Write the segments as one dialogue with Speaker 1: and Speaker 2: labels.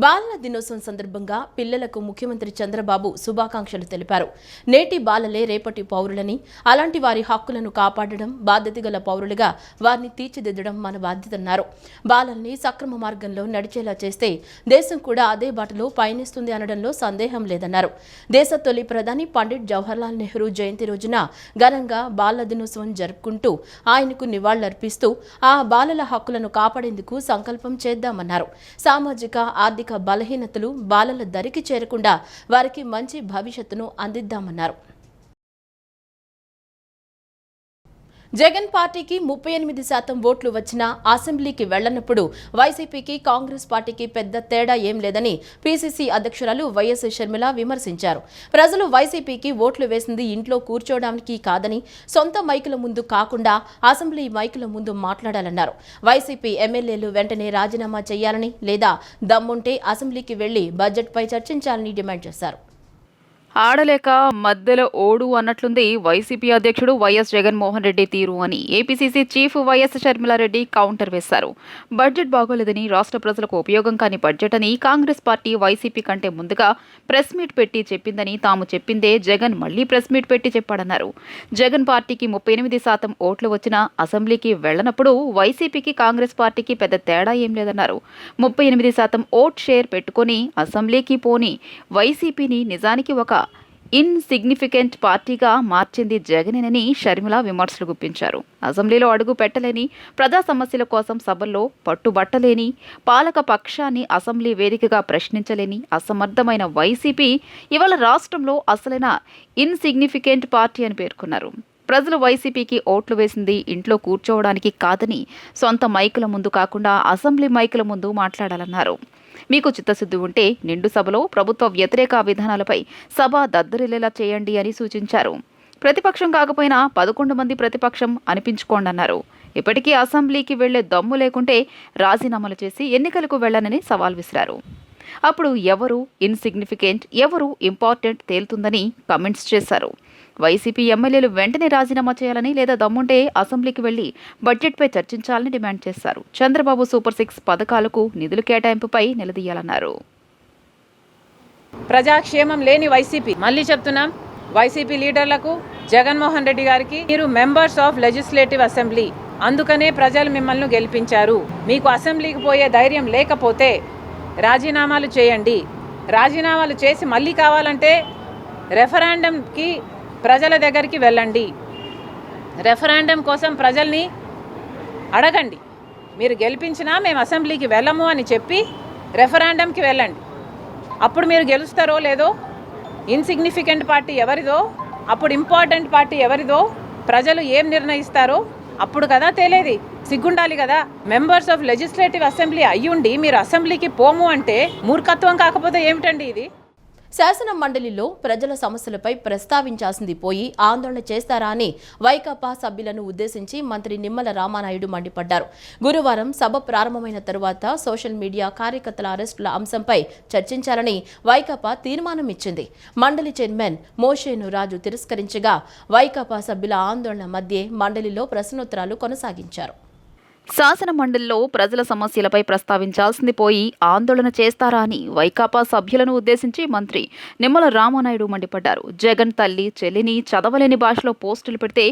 Speaker 1: బాలల దినోత్సవం సందర్భంగా పిల్లలకు ముఖ్యమంత్రి చంద్రబాబు శుభాకాంక్షలు తెలిపారు. నేటి బాలలే రేపటి పౌరులని, అలాంటి వారి హక్కులను కాపాడడం, బాధ్యతగల పౌరులుగా వారిని తీర్చిదిద్దడం మన బాధ్యతన్నారు. బాలల్ని సక్రమ మార్గంలో నడిచేలా చేస్తే దేశం కూడా అదే బాటలో పయనిస్తుంది అనడంలో సందేహం లేదన్నారు. దేశ తొలి ప్రధాని పండిట్ జవహర్లాల్ నెహ్రూ జయంతి రోజున ఘనంగా బాలల దినోత్సవం జరుపుకుంటూ ఆయనకు నివాళులర్పిస్తూ ఆ బాలల హక్కులను కాపాడేందుకు సంకల్పం చేద్దామన్నారు. సామాజిక ఆర్థిక బలహీనతలు బాలల దరికి చేరకుండా వారికి మంచి భవిష్యత్తును అందిద్దామన్నారు. జగన్ పార్టీకి 38% ఓట్లు వచ్చినా అసెంబ్లీకి వెళ్లనప్పుడు వైసీపీకి కాంగ్రెస్ పార్టీకి పెద్ద తేడా ఏం లేదని పీసీసీ అధ్యక్షురాలు వైఎస్ షర్మిల విమర్శించారు. ప్రజలు వైసీపీకి ఓట్లు వేసింది ఇంట్లో కూర్చోవడానికి కాదని, సొంత మైకుల ముందు కాకుండా అసెంబ్లీ మైకుల ముందు మాట్లాడాలన్నారు. వైసీపీ ఎమ్మెల్యేలు వెంటనే రాజీనామా చేయాలని, లేదా దమ్ముంటే అసెంబ్లీకి వెళ్లి బడ్జెట్పై చర్చించాలని డిమాండ్ చేశారు.
Speaker 2: ఆడలేక మధ్యలో ఓడు అన్నట్లుంది వైసీపీ అధ్యక్షుడు వైఎస్ జగన్మోహన్ రెడ్డి తీరు అని APCC chief YS Sharmila Reddy counter వేశారు. బడ్జెట్ బాగోలేదని, రాష్ట్ర ప్రజలకు ఉపయోగం కాని బడ్జెట్ అని కాంగ్రెస్ పార్టీ వైసీపీ కంటే ముందుగా ప్రెస్ మీట్ పెట్టి చెప్పిందని, తాము చెప్పిందే జగన్ మళ్లీ ప్రెస్ మీట్ పెట్టి చెప్పాడన్నారు. జగన్ పార్టీకి 38% ఓట్లు వచ్చినా అసెంబ్లీకి వెళ్లనప్పుడు వైసీపీకి కాంగ్రెస్ పార్టీకి పెద్ద తేడా ఏం లేదన్నారు. 38% ఓట్ షేర్ పెట్టుకుని అసెంబ్లీకి పోని వైసీపీని నిజానికి ఒక ఇన్సిగ్నిఫికెంట్ పార్టీగా మార్చింది జగనేనని షర్మిల విమర్శలు గుప్పించారు. అసెంబ్లీలో అడుగు పెట్టలేని, ప్రజా సమస్యల కోసం సభల్లో పట్టుబట్టలేని, పాలక పక్షాన్ని అసెంబ్లీ వేదికగా ప్రశ్నించలేని అసమర్థమైన వైసీపీ ఇవాళ రాష్ట్రంలో అసలైన ఇన్సిగ్నిఫికెంట్ పార్టీ అని పేర్కొన్నారు. ప్రజలు వైసీపీకి ఓట్లు వేసింది ఇంట్లో కూర్చోవడానికి కాదని, సొంత మైకుల ముందు కాకుండా అసెంబ్లీ మైకుల ముందు మాట్లాడాలన్నారు. మీకు చిత్తశుద్ధి ఉంటే నిండు సభలో ప్రభుత్వ వ్యతిరేక విధానాలపై సభ దద్దరిల్లేలా చేయండి అని సూచించారు. ప్రతిపక్షం కాకపోయినా 11 మంది ప్రతిపక్షం అనిపించుకోండన్నారు. ఇప్పటికీ అసెంబ్లీకి వెళ్లే దమ్ము లేకుంటే రాజీనామాలు చేసి ఎన్నికలకు వెళ్లనని సవాల్ విసిరారు. అప్పుడు ఎవరు ఇన్సిగ్నిఫికెంట్, ఎవరు ఇంపార్టెంట్ తేలుతుందని కమెంట్స్ చేశారు. వైసీపీ ఎమ్మెల్యేలు వెంటనే రాజీనామా చేయాలని, లేదా దమ్ముంటే అసెంబ్లీకి వెళ్లి బడ్జెట్పై చర్చించాలని డిమాండ్ చేశారు. చంద్రబాబు సూపర్ 6 పథకాలకు నిధుల కేటాయింపుపై నిలదీయాలన్నారు.
Speaker 3: ప్రజాక్షేమం లేని వైసీపీ, మళ్ళీ చెప్తున్నాం, వైసీపీ లీడర్లకు, జగన్మోహన్ రెడ్డి గారికి, మీరు మెంబర్స్ ఆఫ్ లెజిస్లేటివ్ అసెంబ్లీ, అందుకనే ప్రజలు మిమ్మల్ని గెలిపించారు. మీకు అసెంబ్లీకి పోయే ధైర్యం లేకపోతే రాజీనామాలు చేయండి. రాజీనామాలు చేసి మళ్ళీ కావాలంటే రెఫరాండంకి ప్రజల దగ్గరికి వెళ్ళండి. రెఫరాండం కోసం ప్రజల్ని అడగండి. మీరు గెలిపించినా మేము అసెంబ్లీకి వెళ్ళము అని చెప్పి రెఫరాండంకి వెళ్ళండి. అప్పుడు మీరు గెలుస్తారో లేదో, ఇన్సిగ్నిఫికెంట్ పార్టీ ఎవరిదో, అప్పుడు ఇంపార్టెంట్ పార్టీ ఎవరిదో, ప్రజలు ఏం నిర్ణయిస్తారో అప్పుడు కదా తేలేది. సిగ్గుండాలి కదా. మెంబర్స్ ఆఫ్ లెజిస్లేటివ్ అసెంబ్లీ అయ్యుండి మీరు అసెంబ్లీకి పోము అంటే మూర్ఖత్వం కాకపోతే ఏమిటండి ఇది?
Speaker 1: శాసన మండలిలో ప్రజల సమస్యలపై ప్రస్తావించాల్సింది పోయి ఆందోళన చేస్తారా అని వైకాపా సభ్యులను ఉద్దేశించి మంత్రి నిమ్మల రామానాయుడు మండిపడ్డారు. గురువారం సభ ప్రారంభమైన తరువాత సోషల్ మీడియా కార్యకర్తల అరెస్టుల అంశంపై చర్చించాలని వైకాపా తీర్మానం ఇచ్చింది. మండలి చైర్మన్ మోషేను రాజు తిరస్కరించగా వైకాపా సభ్యుల ఆందోళన మధ్యే మండలిలో ప్రశ్నోత్తరాలు కొనసాగించారు.
Speaker 2: శాసన మండలిలో ప్రజల సమస్యలపై ప్రస్తావించాల్సింది పోయి ఆందోళన చేస్తారా అని వైకాపా సభ్యులను ఉద్దేశించి మంత్రి నిమ్మల రామానాయుడు మండిపడ్డారు. జగన్ తల్లి చెల్లిని చదవలేని భాషలో పోస్టులు పెడితే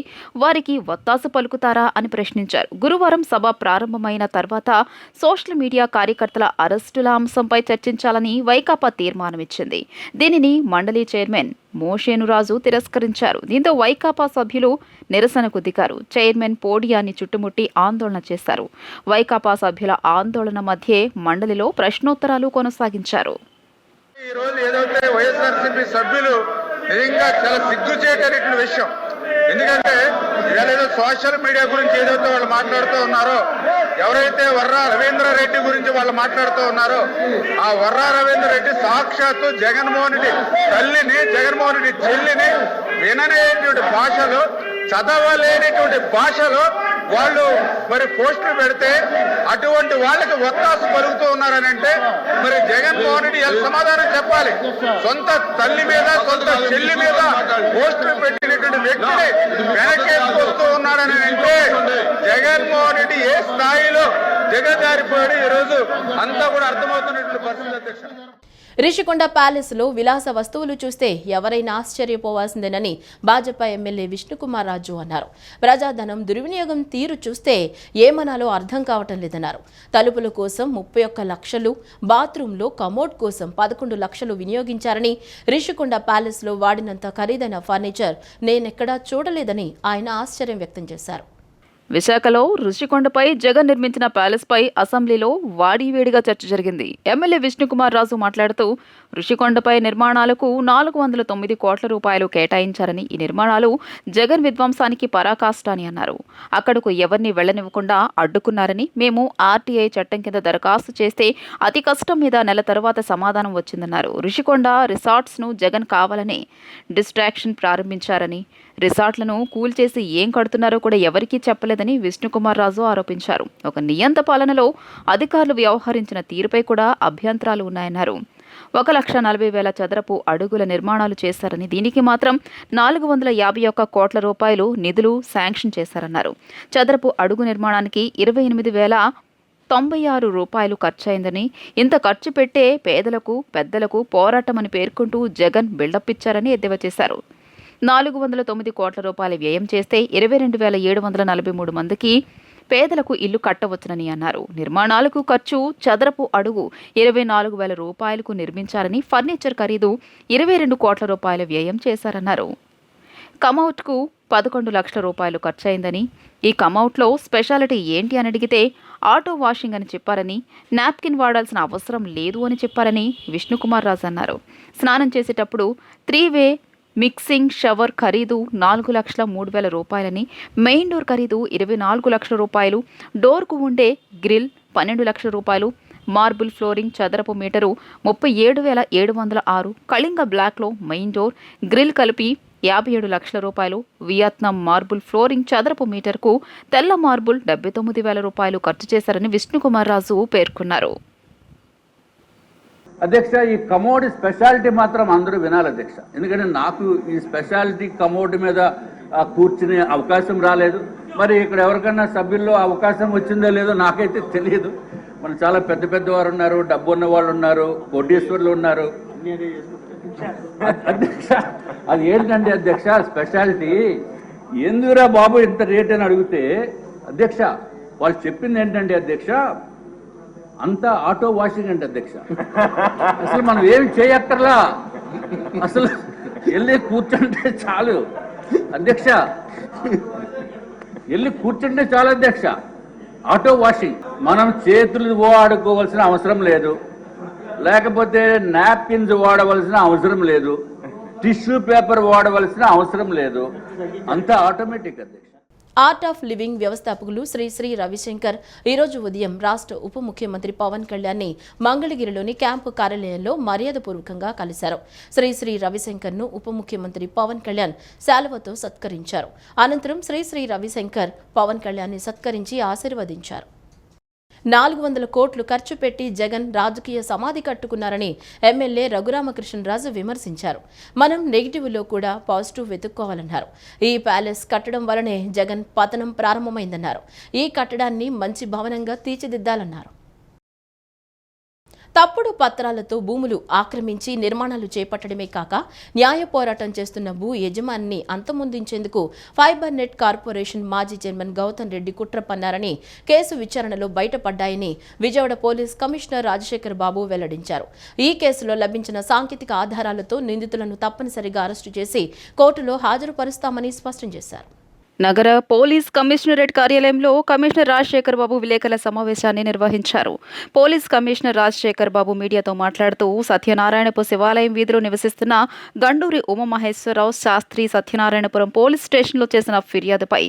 Speaker 2: వారికి వత్తాసు పలుకుతారా అని ప్రశ్నించారు. గురువారం సభ ప్రారంభమైన తర్వాత సోషల్ మీడియా కార్యకర్తల అరెస్టుల అంశంపై చర్చించాలని వైకాపా తీర్మానమిచ్చింది. దీనిని మండలి చైర్మన్ మోషేనురాజు తిరస్కరించారు. దీంతో వైకాపా సభ్యులు నిరసనకు దిగారు. చైర్మన్ పోడియాన్ని చుట్టుముట్టి ఆందోళన చేశారు. వైకాపా సభ్యుల ఆందోళన మధ్యే మండలిలో ప్రశ్నోత్తరాలు కొనసాగించారు.
Speaker 4: ఈ రోజు ఏదైతే వైఎస్ఆర్సీపీ సభ్యులు నిజంగా చాలా సిగ్గుచేటటువంటి విషయం. ఎందుకంటే ఇవాళ ఏదో సోషల్ మీడియా గురించి ఏదైతే వాళ్ళు మాట్లాడుతూ ఉన్నారో, ఎవరైతే వర్రా రవీంద్ర రెడ్డి గురించి వాళ్ళు మాట్లాడుతూ ఉన్నారో, ఆ వర్రా రవీంద్ర రెడ్డి సాక్షాత్తు జగన్మోహన్ రెడ్డి తల్లిని, జగన్మోహన్ రెడ్డి చెల్లిని విననేటువంటి భాషలో, చదవలేనిటువంటి భాషలో వాళ్ళు మరి పోస్టులు పెడితే అటువంటి వాళ్ళకి ఒత్తాసు పలుకుతూ ఉన్నారని అంటే మరి జగన్మోహన్ రెడ్డి ఎలా సమాధానం చెప్పాలి? సొంత తల్లి మీద సొంత చెల్లి మీద పోస్టులు పెట్టినటువంటి వ్యక్తిని వెనకేసుకొస్తూ ఉన్నాడని అంటే జగన్మోహన్ రెడ్డి ఏ స్థాయిలో దిగజారిపోయాడు ఈరోజు అంతా కూడా అర్థమవుతున్నటువంటి పరిస్థితి అధ్యక్ష.
Speaker 1: రిషికొండ ప్యాలెస్ లో విలాస వస్తువులు చూస్తే ఎవరైనా ఆశ్చర్యపోవాల్సిందేనని భాజపా ఎమ్మెల్యే విష్ణుకుమార్ రాజు అన్నారు. ప్రజాధనం దుర్వినియోగం తీరు చూస్తే ఏమనాలో అర్థం కావటం లేదన్నారు. తలుపుల కోసం 31 లక్షలు, బాత్రూంలో కమోడ్ కోసం 11 లక్షలు వినియోగించారని, రిషికొండ ప్యాలెస్ లో వాడినంత ఖరీదైన ఫర్నిచర్ నేనెక్కడా చూడలేదని ఆయన ఆశ్చర్యం వ్యక్తం చేశారు.
Speaker 2: విశాఖలో రుషికొండపై జగన్ నిర్మించిన ప్యాలెస్పై అసెంబ్లీలో వాడివేడిగా చర్చ జరిగింది. ఎమ్మెల్యే విష్ణుకుమార్ రాజు మాట్లాడుతూ రుషికొండపై నిర్మాణాలకు 409 కోట్ల రూపాయలు కేటాయించారని, ఈ నిర్మాణాలు జగన్ విధ్వంసానికి పరాకాష్ట అని అన్నారు. అక్కడకు ఎవరిని వెళ్లనివ్వకుండా అడ్డుకున్నారని, మేము ఆర్టీఐ చట్టం కింద దరఖాస్తు చేస్తే అతి కష్టం మీద నెల తర్వాత సమాధానం వచ్చిందన్నారు. రుషికొండ రిసార్ట్స్ ను జగన్ కావాలని డిస్ట్రాక్షన్ ప్రారంభించారని, రిసార్ట్లను కూల్చేసి ఏం కడుతున్నారో కూడా ఎవరికీ చెప్పలేదని విష్ణుకుమార్ రాజు ఆరోపించారు. ఒక నియంత పాలనలో అధికారులు వ్యవహరించిన తీరుపై కూడా అభ్యంతరాలు ఉన్నాయన్నారు. 1,40,000 చదరపు అడుగుల నిర్మాణాలు చేశారని, దీనికి మాత్రం 451 కోట్ల రూపాయలు నిధులు శాంక్షన్ చేశారన్నారు. చదరపు అడుగు నిర్మాణానికి 28,096 రూపాయలు ఖర్చయిందని, ఇంత ఖర్చు పెట్టే పేదలకు పెద్దలకు పోరాటమని పేర్కొంటూ జగన్ బిల్డప్ ఇచ్చారని ఎద్దేవా చేశారు. 409 కోట్ల రూపాయల వ్యయం చేస్తే 22,743 మందికి పేదలకు ఇల్లు కట్టవచ్చునని అన్నారు. నిర్మాణాలకు ఖర్చు చదరపు అడుగు 24,000 రూపాయలకు నిర్మించారని, ఫర్నిచర్ ఖరీదు 22 కోట్ల రూపాయల వ్యయం చేశారన్నారు. కమౌట్కు 11 లక్షల రూపాయలు ఖర్చయిందని, ఈ కమౌట్లో స్పెషాలిటీ ఏంటి అని అడిగితే ఆటో వాషింగ్ అని చెప్పారని, నాప్కిన్ వాడాల్సిన అవసరం లేదు అని చెప్పారని విష్ణుకుమార్ రాజు అన్నారు. స్నానం చేసేటప్పుడు 3-వే మిక్సింగ్ షవర్ ఖరీదు 4,03,000 రూపాయలని, మెయిన్ డోర్ ఖరీదు 24 లక్షల రూపాయలు, డోర్కు ఉండే గ్రిల్ 12 లక్షల రూపాయలు, మార్బుల్ ఫ్లోరింగ్ చదరపు మీటరు 37,706, కళింగ బ్లాక్లో మెయిన్ డోర్ గ్రిల్ కలిపి 57 లక్షల రూపాయలు, వియత్నాం మార్బుల్ ఫ్లోరింగ్ చదరపు మీటర్కు తెల్ల మార్బుల్ 79,000 రూపాయలు ఖర్చు చేశారని విష్ణుకుమార్ రాజు పేర్కొన్నారు.
Speaker 5: అధ్యక్ష, ఈ కమోడ్ స్పెషాలిటీ మాత్రం అందరూ వినాలి అధ్యక్ష. ఎందుకంటే నాకు ఈ స్పెషాలిటీ కమోడ్ మీద కూర్చునే అవకాశం రాలేదు. మరి ఇక్కడ ఎవరికన్నా సభ్యుల్లో అవకాశం వచ్చిందో లేదో నాకైతే తెలియదు. మన చాలా పెద్ద పెద్దవారు ఉన్నారు, డబ్బు ఉన్న వాళ్ళు ఉన్నారు, కోటీశ్వర్లు ఉన్నారు. అధ్యక్ష, అది ఏంటంటే అధ్యక్ష స్పెషాలిటీ ఎందుకురా బాబు ఇంత రేట్ అని అడిగితే అధ్యక్ష వాళ్ళు చెప్పింది ఏంటంటే అధ్యక్ష అంతా ఆటో వాషింగ్ అంటే అధ్యక్ష. అసలు మనం ఏమి చేయక్కర్లా, అసలు వెళ్ళి కూర్చుంటే చాలు అధ్యక్ష, వెళ్ళి కూర్చుంటే చాలు అధ్యక్ష. ఆటో వాషింగ్, మనం చేతులు వాడుకోవాల్సిన అవసరం లేదు, లేకపోతే నాప్కిన్స్ వాడవలసిన అవసరం లేదు, టిష్యూ పేపర్ వాడవలసిన అవసరం లేదు, అంతా ఆటోమేటిక్ అధ్యక్ష.
Speaker 1: ఆర్ట్ ఆఫ్ లివింగ్ వ్యవస్థాపకులు శ్రీ శ్రీ రవిశంకర్ ఈరోజు ఉదయం రాష్ట్ర ఉప ముఖ్యమంత్రి పవన్ కళ్యాణ్ని మంగళగిరిలోని క్యాంపు కార్యాలయంలో మర్యాదపూర్వకంగా కలిశారు. శ్రీ శ్రీ రవిశంకర్ను ఉప ముఖ్యమంత్రి పవన్ కళ్యాణ్ శాలువతో సత్కరించారు. అనంతరం శ్రీ శ్రీ రవిశంకర్ పవన్ కళ్యాణ్ని సత్కరించి ఆశీర్వదించారు. 400 కోట్లు ఖర్చు పెట్టి జగన్ రాజకీయ సమాధి కట్టుకున్నారని ఎమ్మెల్యే రఘురామకృష్ణరాజు విమర్శించారు. మనం నెగిటివ్లో కూడా పాజిటివ్ వెతుక్కోవాలన్నారు. ఈ ప్యాలెస్ కట్టడం వల్లనే జగన్ పతనం ప్రారంభమైందన్నారు. ఈ కట్టడాన్ని మంచి భవనంగా తీర్చిదిద్దాలన్నారు. తప్పుడు పత్రాలతో భూములు ఆక్రమించి నిర్మాణాలు చేపట్టడమే కాక న్యాయ పోరాటం చేస్తున్న భూ యజమానిని అంతమొందించేందుకు ఫైబర్ నెట్ కార్పొరేషన్ మాజీ చైర్మన్ గౌతమ్ రెడ్డి కుట్ర పన్నారని కేసు విచారణలో బయటపడ్డాయని విజయవాడ పోలీస్ కమిషనర్ రాజశేఖర్ బాబు వెల్లడించారు. ఈ కేసులో లభించిన సాంకేతిక ఆధారాలతో నిందితులను తప్పనిసరిగా అరెస్టు చేసి కోర్టులో హాజరుపరుస్తామని స్పష్టం చేశారు.
Speaker 2: నగర పోలీస్ కమిషనరేట్ కార్యాలయంలో కమిషనర్ రాజశేఖర్ బాబు విలేకరుల సమావేశాన్ని నిర్వహించారు. పోలీస్ కమిషనర్ రాజశేఖర్ బాబు మీడియాతో మాట్లాడుతూ సత్యనారాయణపు శివాలయం వీధిలో నివసిస్తున్న గండూరి ఉమామహేశ్వరరావు శాస్త్రి సత్యనారాయణపురం పోలీస్ స్టేషన్లో చేసిన ఫిర్యాదుపై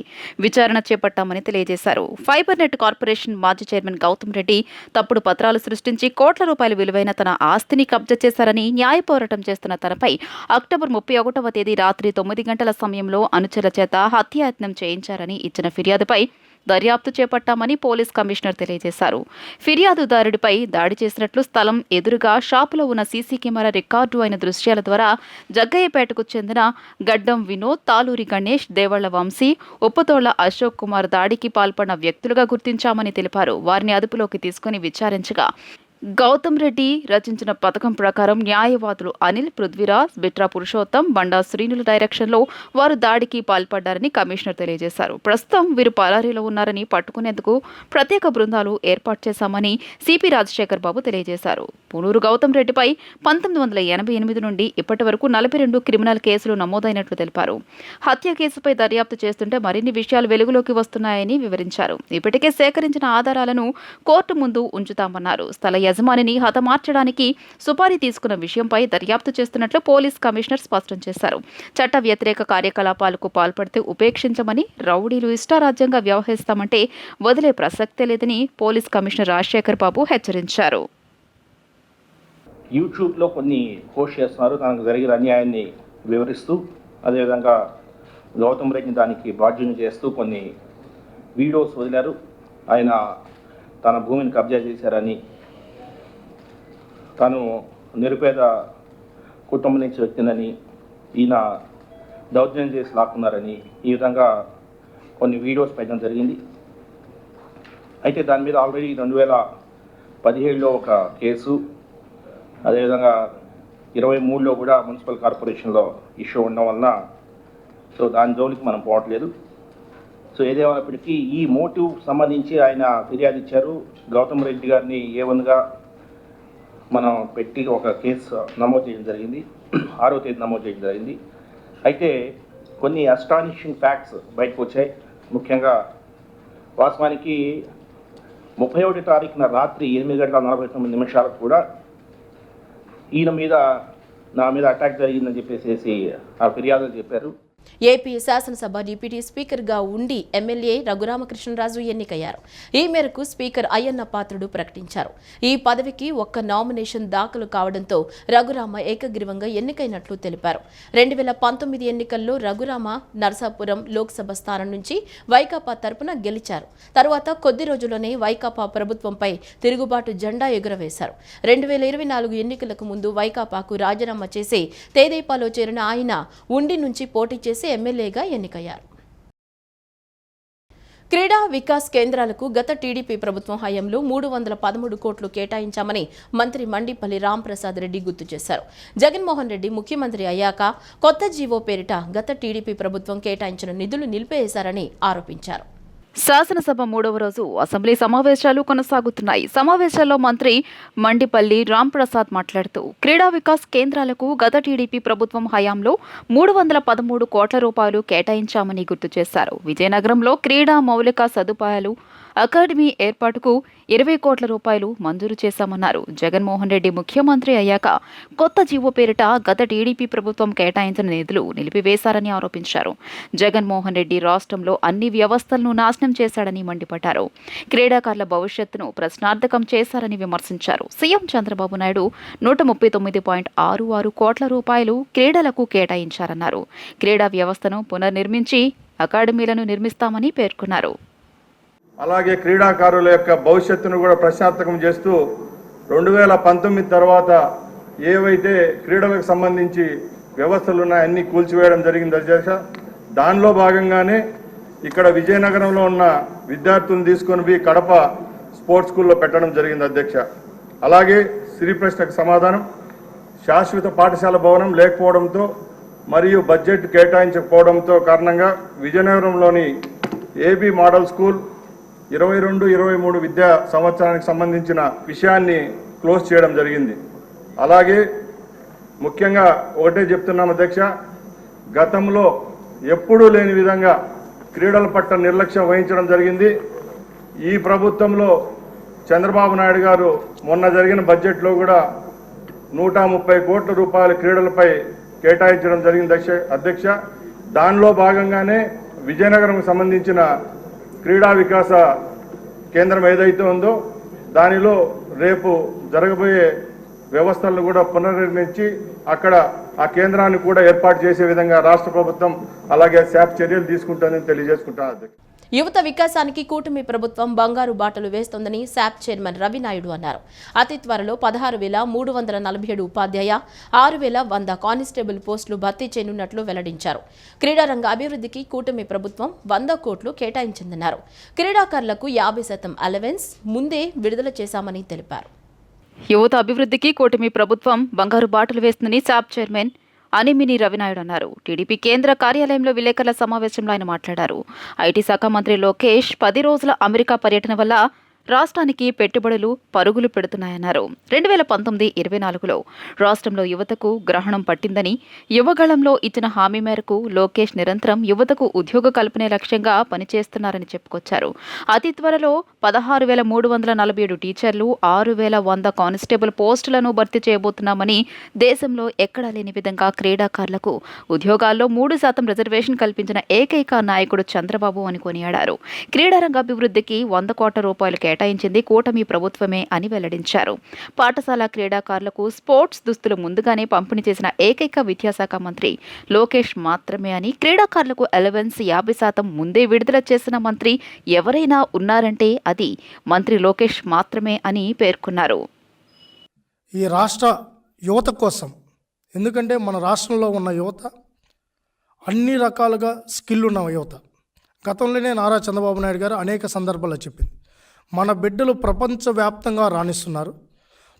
Speaker 2: విచారణ చేపట్టామని తెలియజేశారు. ఫైబర్ నెట్ కార్పొరేషన్ మాజీ చైర్మన్ గౌతమ్ రెడ్డి తప్పుడు పత్రాలు సృష్టించి కోట్ల రూపాయల విలువైన తన ఆస్తిని కబ్జా చేశారని, న్యాయ పోరాటం చేస్తున్న తనపై అక్టోబర్ 31వ తేదీ రాత్రి 9 గంటల సమయంలో అనుచరుల చేత హత్యాయత్నం చేయించారని ఇచ్చిన ఫిర్యాదుపై దర్యాప్తు చేపట్టామని పోలీస్ కమిషనర్ తెలియజేశారు. ఫిర్యాదుదారుడిపై దాడి చేసినట్లు స్థలం ఎదురుగా షాపులో ఉన్న సీసీ కెమెరా రికార్డు అయిన దృశ్యాల ద్వారా జగ్గయ్యపేటకు చెందిన గడ్డం వినోద్, తాలూరి గణేష్, దేవళ్ల వంశీ, ఉప్పుతోళ్ల అశోక్ కుమార్ దాడికి పాల్పడిన వ్యక్తులుగా గుర్తించామని తెలిపారు. వారిని అదుపులోకి తీసుకుని విచారించగా గౌతమ్ రెడ్డి రచించిన పథకం ప్రకారం న్యాయవాదులు అనిల్, పృథ్వీరాజ్, బిట్రా పురుషోత్తం, బండా శ్రీనుల డైరెక్షన్లో వారు దాడికి పాల్పడ్డారని కమిషనర్ తెలియజేశారు. ప్రస్తుతం వీరు పరారీలో ఉన్నారని పట్టుకునేందుకు ప్రత్యేక బృందాలు ఏర్పాటు చేశామని సిపి రాజశేఖర్ బాబు తెలియజేశారు. పునూరు గౌతమ్ రెడ్డిపై 1988 నుండి ఇప్పటి వరకు 42 క్రిమినల్ కేసులు నమోదైనట్లు తెలిపారు. హత్య కేసుపై దర్యాప్తు చేస్తుంటే మరిన్ని విషయాలు వెలుగులోకి వస్తున్నాయని వివరించారు. ఇప్పటికే సేకరించిన ఆధారాలను కోర్టు ముందు ఉంచుతామన్నారు. స్థల యజమానిని హతమార్చడానికి సుపారీ తీసుకున్న విషయంపై దర్యాప్తు చేస్తున్నట్లు పోలీస్ కమిషనర్ స్పష్టం చేశారు. చట్ట వ్యతిరేక కార్యకలాపాలకు పాల్పడితే ఉపేక్షించమని, రౌడీలు ఇష్టారాజ్యంగా వ్యవహరిస్తామంటే వదిలే ప్రసక్తే లేదని పోలీస్ కమిషనర్ రాజశేఖర్ బాబు హెచ్చరించారు.
Speaker 6: యూట్యూబ్లో కొన్ని పోస్ట్ చేస్తున్నారు, తనకు జరిగిన అన్యాయాన్ని వివరిస్తూ, అదేవిధంగా గౌతమ్ రెడ్డిని దానికి బాధ్యుని చేస్తూ కొన్ని వీడియోస్ వదిలారు. ఆయన తన భూమిని కబ్జా చేశారని, తను నిరుపేద కుటుంబం నుంచి వ్యక్తినని, ఈయన దౌర్జన్యం చేసి లాక్కున్నారని ఈ విధంగా కొన్ని వీడియోస్ పెట్టడం జరిగింది. అయితే దాని మీద ఆల్రెడీ 2017లో ఒక కేసు, అదేవిధంగా 23లో కూడా మున్సిపల్ కార్పొరేషన్లో ఇష్యూ ఉండడం వలన దాని జోలికి మనం పోవట్లేదు. ఏదేమైనప్పటికీ ఈ మోటివ్ సంబంధించి ఆయన ఫిర్యాదు ఇచ్చారు. గౌతమ్ రెడ్డి గారిని A1గా మనం పెట్టి ఒక కేసు నమోదు చేయడం జరిగింది. 6వ తేదీ నమోదు చేయడం జరిగింది. అయితే కొన్ని అస్టానిషింగ్ ఫ్యాక్ట్స్ బయటకు వచ్చాయి. ముఖ్యంగా వాస్తవానికి 31వ తారీఖున రాత్రి 8:49 కూడా నా మీద అటాక్ జరిగిందని చెప్పేసి ఆ ఫిర్యాదులు చెప్పారు.
Speaker 1: ఏపీ శాసనసభ డిప్యూటీ స్పీకర్గా ఉండి ఎమ్మెల్యే రఘురామకృష్ణరాజు ఎన్నికయ్యారు. ఈ మేరకు స్పీకర్ అయ్యన్న పాత్రుడు ప్రకటించారు. ఈ పదవికి ఒక్క నామినేషన్ దాఖలు కావడంతో రఘురామ ఏకగ్రీవంగా ఎన్నికైనట్లు తెలిపారు. 2019 ఎన్నికల్లో రఘురామ నరసాపురం లోక్సభ స్థానం నుంచి వైకాపా తరపున గెలిచారు. తరువాత కొద్ది రోజుల్లోనే వైకాపా ప్రభుత్వంపై తిరుగుబాటు జెండా ఎగురవేశారు. 2024 ఎన్నికలకు ముందు వైకాపాకు రాజీనామా చేసి తెదేపాలో చేరిన ఆయన ఉండి నుంచి పోటీ చేసి ఎమ్మెల్యేగా ఎన్నికయ్యారు. క్రీడా వికాస్ కేంద్రాలకు గత టీడీపీ ప్రభుత్వం హయాంలో 313 కోట్లు కేటాయించామని మంత్రి మండిపల్లి రాంప్రసాద్ రెడ్డి గుర్తు చేశారు. జగన్మోహన్ రెడ్డి ముఖ్యమంత్రి అయ్యాక కొత్త జీవో పేరిట గత టీడీపీ ప్రభుత్వం కేటాయించిన నిధులు నిలిపివేశారని ఆరోపించారు.
Speaker 2: శాసనసభ 3వ రోజు అసెంబ్లీ సమావేశాలు కొనసాగుతున్నాయి. సమావేశాల్లో మంత్రి మండిపల్లి రాంప్రసాద్ మాట్లాడుతూ క్రీడా వికాస్ కేంద్రాలకు గత టీడీపీ ప్రభుత్వం హయాంలో 313 కోట్ల రూపాయలు కేటాయించామని గుర్తు చేశారు. విజయనగరంలో క్రీడా మౌలిక సదుపాయాలు, అకాడమీ ఏర్పాటుకు 20 కోట్ల రూపాయలు మంజూరు చేశామన్నారు. జగన్మోహన్ రెడ్డి ముఖ్యమంత్రి అయ్యాక కొత్త జీవో పేరిట గత టీడీపీ ప్రభుత్వం కేటాయించిన నిధులు నిలిపివేశారని ఆరోపించారు. జగన్మోహన్ రెడ్డి రాష్ట్రంలో అన్ని వ్యవస్థలను నాశనం చేశాడని మండిపడ్డారు. క్రీడాకారుల భవిష్యత్తును ప్రశ్నార్థకం చేశారని విమర్శించారు. సీఎం చంద్రబాబు నాయుడు 139.66 కోట్ల రూపాయలు క్రీడలకు కేటాయించారన్నారు. క్రీడా వ్యవస్థను పునర్నిర్మించి అకాడమీలను నిర్మిస్తామని పేర్కొన్నారు.
Speaker 7: అలాగే క్రీడాకారుల యొక్క భవిష్యత్తును కూడా ప్రశ్నార్థకం చేస్తూ 2019 తర్వాత ఏవైతే క్రీడలకు సంబంధించి వ్యవస్థలు ఉన్నాయో అన్ని కూల్చివేయడం జరిగింది అధ్యక్ష. దానిలో భాగంగానే ఇక్కడ విజయనగరంలో ఉన్న విద్యార్థులను తీసుకొని పోయి కడప స్పోర్ట్స్ స్కూల్లో పెట్టడం జరిగింది అధ్యక్ష. అలాగే శ్రీ ప్రశ్నకు సమాధానం, శాశ్వత పాఠశాల భవనం లేకపోవడంతో మరియు బడ్జెట్ కేటాయించకపోవడంతో కారణంగా విజయనగరంలోని ఏబీ మోడల్ స్కూల్ 22-23 విద్యా సంవత్సరానికి సంబంధించిన విషయాన్ని క్లోజ్ చేయడం జరిగింది. అలాగే ముఖ్యంగా ఒకటే చెప్తున్నాం అధ్యక్ష, గతంలో ఎప్పుడూ లేని విధంగా క్రీడల పట్ల నిర్లక్ష్యం వహించడం జరిగింది. ఈ ప్రభుత్వంలో చంద్రబాబు నాయుడు గారు మొన్న జరిగిన బడ్జెట్లో కూడా 130 కోట్ల రూపాయల క్రీడలపై కేటాయించడం జరిగింది అధ్యక్ష. దానిలో భాగంగానే విజయనగరంకు సంబంధించిన క్రీడా వికాస కేంద్రం ఏదైతే ఉందో దానిలో రేపు జరగబోయే వ్యవస్థలను కూడా పునర్నిర్మించి అక్కడ ఆ కేంద్రాన్ని కూడా ఏర్పాటు చేసే విధంగా రాష్ట్ర ప్రభుత్వం అలాగే శాప్ చర్యలు తీసుకుంటుందని తెలియజేసుకుంటాను అధ్యక్ష.
Speaker 1: యువత వికాసానికి కూటమి ప్రభుత్వం బంగారు బాటలు వేస్తోందని శాప్ చైర్మన్ రవినాయుడు అన్నారు. అతి త్వరలో 16,347 ఉపాధ్యాయ 6,100 కానిస్టేబుల్ పోస్టులు భర్తీ చేయనున్నట్లు వెల్లడించారు. క్రీడారంగ అభివృద్ధికి కూటమి ప్రభుత్వం 100 కోట్లు కేటాయించిందన్నారు. క్రీడాకారులకు 50% అలవెన్స్ ముందే విడుదల చేశామని తెలిపారు.
Speaker 2: యువత అభివృద్ధికి కూటమి ప్రభుత్వం బంగారు బాటలు వేస్తుందని శాప్ చైర్మన్ అనిమిని రవినాయుడు అన్నారు. టీడీపీ కేంద్ర కార్యాలయంలో విలేకరుల సమావేశంలో ఆయన మాట్లాడారు. ఐటీ శాఖ మంత్రి లోకేష్ 10 రోజుల అమెరికా పర్యటన వల్ల రాష్ట్రానికి పెట్టుబడులు పరుగులు పెడుతున్నాయన్నారు. 2019-24లో రాష్ట్రంలో యువతకు గ్రహణం పట్టిందని, యువగళంలో ఇచ్చిన హామీ మేరకు లోకేష్ నిరంతరం యువతకు ఉద్యోగ కల్పనే లక్ష్యంగా పనిచేస్తున్నారని చెప్పుకొచ్చారు. అతి త్వరలో 16,347 టీచర్లు, 6,100 కానిస్టేబుల్ పోస్టులను భర్తీ చేయబోతున్నామని, దేశంలో ఎక్కడా లేని విధంగా క్రీడాకారులకు ఉద్యోగాల్లో 3% రిజర్వేషన్ కల్పించిన ఏకైక నాయకుడు చంద్రబాబు అని కొనియాడారు. క్రీడారంగ అభివృద్ధికి 100 కోట్ల రూపాయలు కేటాయించింది కూటమి ప్రభుత్వమే అని వెల్లడించారు. పాఠశాల క్రీడాకారులకు స్పోర్ట్స్ దుస్తులు ముందుగానే పంపిణీ చేసిన ఏకైక విద్యాశాఖ మంత్రి లోకేష్ మాత్రమే అని, క్రీడాకారులకు అలవెన్స్ 50% ముందే విడుదల చేసిన మంత్రి ఎవరైనా ఉన్నారంటే అది మంత్రి లోకేష్ మాత్రమే అని పేర్కొన్నారు.
Speaker 8: ఈ రాష్ట్ర యువత కోసం, ఎందుకంటే మన రాష్ట్రంలో ఉన్న యువత అన్ని రకాలుగా స్కిల్ ఉన్న యువత. గతంలోనే నారా చంద్రబాబు నాయుడు గారు అనేక సందర్భాల్లో చెప్పింది, మన బిడ్డలు ప్రపంచవ్యాప్తంగా రాణిస్తున్నారు.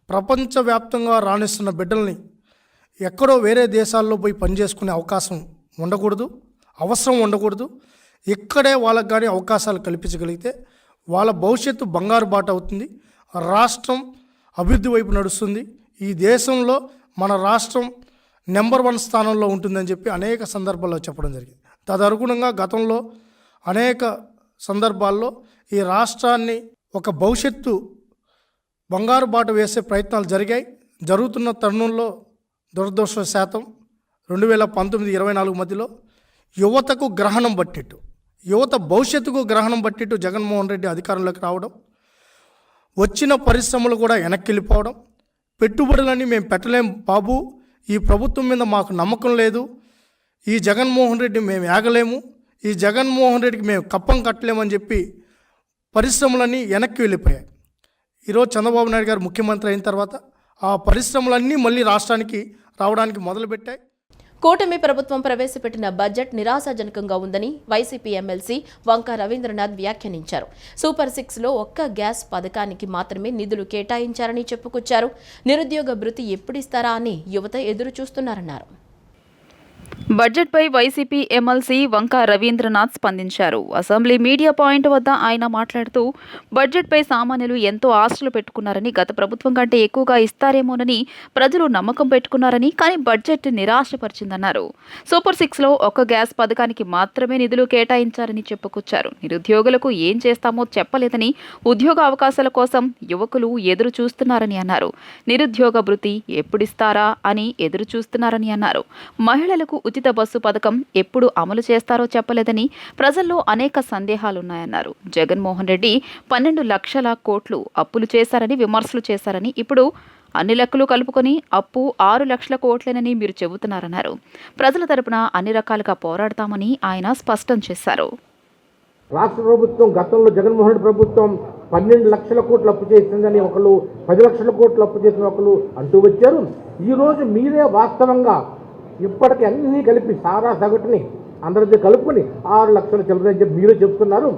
Speaker 8: ప్రపంచవ్యాప్తంగా రాణిస్తున్న బిడ్డల్ని ఎక్కడో వేరే దేశాల్లో పోయి పనిచేసుకునే అవకాశం ఉండకూడదు, అవసరం ఉండకూడదు. ఇక్కడే వాళ్ళకి కానీ అవకాశాలు కల్పించగలిగితే వాళ్ళ భవిష్యత్తు బంగారు బాట అవుతుంది. రాష్ట్రం అభివృద్ధి వైపు నడుస్తుంది. ఈ దేశంలో మన రాష్ట్రం నెంబర్ 1 స్థానంలో ఉంటుందని చెప్పి అనేక సందర్భాల్లో చెప్పడం జరిగింది. తదనుగుణంగా గతంలో అనేక సందర్భాల్లో ఈ రాష్ట్రాన్ని ఒక భవిష్యత్తు బంగారు బాట వేసే ప్రయత్నాలు జరుగుతున్న తరుణంలో దురదృష్టవశాతం 2019-24 మధ్యలో యువతకు గ్రహణం పట్టిట్టు, యువత భవిష్యత్తుకు గ్రహణం పట్టిట్టు జగన్మోహన్ రెడ్డి అధికారంలోకి రావడం, వచ్చిన పరిశ్రమలు కూడా వెనక్కి వెళ్ళిపోవడం, పెట్టుబడులన్నీ మేము పెట్టలేం బాబు, ఈ ప్రభుత్వం మీద మాకు నమ్మకం లేదు, ఈ జగన్మోహన్ రెడ్డి మేము ఏగలేము, ఈ జగన్మోహన్ రెడ్డికి మేము కప్పం కట్టలేమని చెప్పి పరిశ్రమలన్నీ వెనక్కి వెళ్ళిపోయాయి. ఈరోజు చంద్రబాబు నాయుడు గారు ముఖ్యమంత్రి అయిన తర్వాత ఆ పరిశ్రమలన్నీ మళ్ళీ రాష్ట్రానికి రావడానికి మొదలుపెట్టాయి.
Speaker 1: కూటమి ప్రభుత్వం ప్రవేశపెట్టిన బడ్జెట్ నిరాశాజనకంగా ఉందని వైసీపీ ఎమ్మెల్సీ వంక రవీంద్రనాథ్ వ్యాఖ్యానించారు. సూపర్ 6లో ఒక్క గ్యాస్ పథకానికి మాత్రమే నిధులు కేటాయించారని చెప్పుకొచ్చారు. నిరుద్యోగ భృతి ఎప్పుడిస్తారా అని యువత ఎదురు చూస్తున్నారన్నారు.
Speaker 2: బడ్జెట్పై వైసీపీ ఎమ్మెల్సీ వంక రవీంద్రనాథ్ స్పందించారు. అసెంబ్లీ మీడియా పాయింట్ వద్ద ఆయన మాట్లాడుతూ, బడ్జెట్పై సామాన్యులు ఎంతో ఆశలు పెట్టుకున్నారని, గత ప్రభుత్వం కంటే ఎక్కువగా ఇస్తారేమోనని ప్రజలు నమ్మకం పెట్టుకున్నారని, కానీ బడ్జెట్ నిరాశపరిచిందన్నారు. సూపర్ 6లో ఒక్క గ్యాస్ పథకానికి మాత్రమే నిధులు కేటాయించారని చెప్పుకొచ్చారు. నిరుద్యోగులకు ఏం చేస్తామో చెప్పలేదని, ఉద్యోగ అవకాశాల కోసం యువకులు ఎదురు చూస్తున్నారని అన్నారు. నిరుద్యోగ భృతి ఎప్పుడిస్తారా అని ఎదురు చూస్తున్నారని అన్నారు. మహిళలకు ఉచిత బస్సు పథకం ఎప్పుడు అమలు చేస్తారో చెప్పలేదని, ప్రజల్లో అనేక సందేహాలున్నాయన్నారు. జగన్మోహన్ రెడ్డి 12 లక్షల కోట్లు అప్పులు చేశారని విమర్శలు చేశారని, ఇప్పుడు అన్ని లెక్కలు కలుపుకొని అప్పు 6 లక్షల కోట్లేనని మీరు చెబుతున్నారన్నారు. ప్రజల తరపున అన్ని రకాలుగా పోరాడతామని ఆయన స్పష్టం చేశారు.
Speaker 9: రాష్ట్ర ప్రభుత్వం గతంలో జగన్మోహన్ రెడ్డి ప్రభుత్వం 12 లక్షల కోట్లు అప్పు చేసిందని ఒకరు, 10 లక్షల కోట్లు అప్పు చేసిన ఒకరు అంటూ వచ్చారు. ఈరోజు మీరే వాస్తవంగా ఇప్పటికీ అన్నీ కలిపి సారా సగటుని అందరితో కలుపుకొని 6 లక్షల చిల్లరని చెప్పి మీరు చెప్తున్నారు.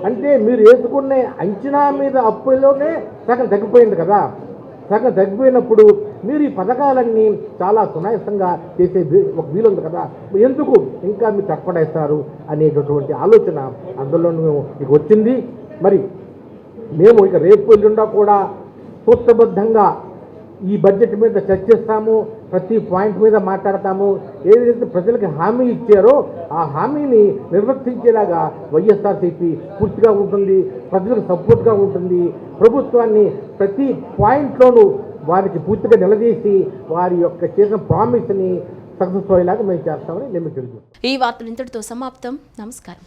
Speaker 9: అంటే మీరు వేసుకునే అంచనా మీద అప్పులోనే సగం తగ్గిపోయింది కదా. సగం తగ్గిపోయినప్పుడు మీరు ఈ పథకాలన్నీ చాలా సునాయాసంగా చేసేది ఒక వీలుంది కదా, ఎందుకు ఇంకా మీరు తక్కువడేస్తారు అనేటటువంటి ఆలోచన అందులో మీకు వచ్చింది. మరి మేము ఇక రేపు ఎల్లుండా కూడా సూత్రబద్ధంగా ఈ బడ్జెట్ మీద చర్చిస్తాము, ప్రతి పాయింట్ మీద మాట్లాడతాము. ఏదైతే ప్రజలకు హామీ ఇచ్చారో ఆ హామీని నిర్వర్తించేలాగా వైఎస్ఆర్సీపీ పూర్తిగా ఉంటుంది, ప్రజలకు సపోర్ట్గా ఉంటుంది. ప్రభుత్వాన్ని ప్రతి పాయింట్లోనూ వారికి పూర్తిగా నిలదీసి వారి యొక్క చేసిన ప్రామిస్ని సక్సెస్ అయ్యేలాగా మేము చేస్తామని నేను తెలుసు.
Speaker 1: ఈ వార్తలు ఇంతటితో సమాప్తం. నమస్కారం.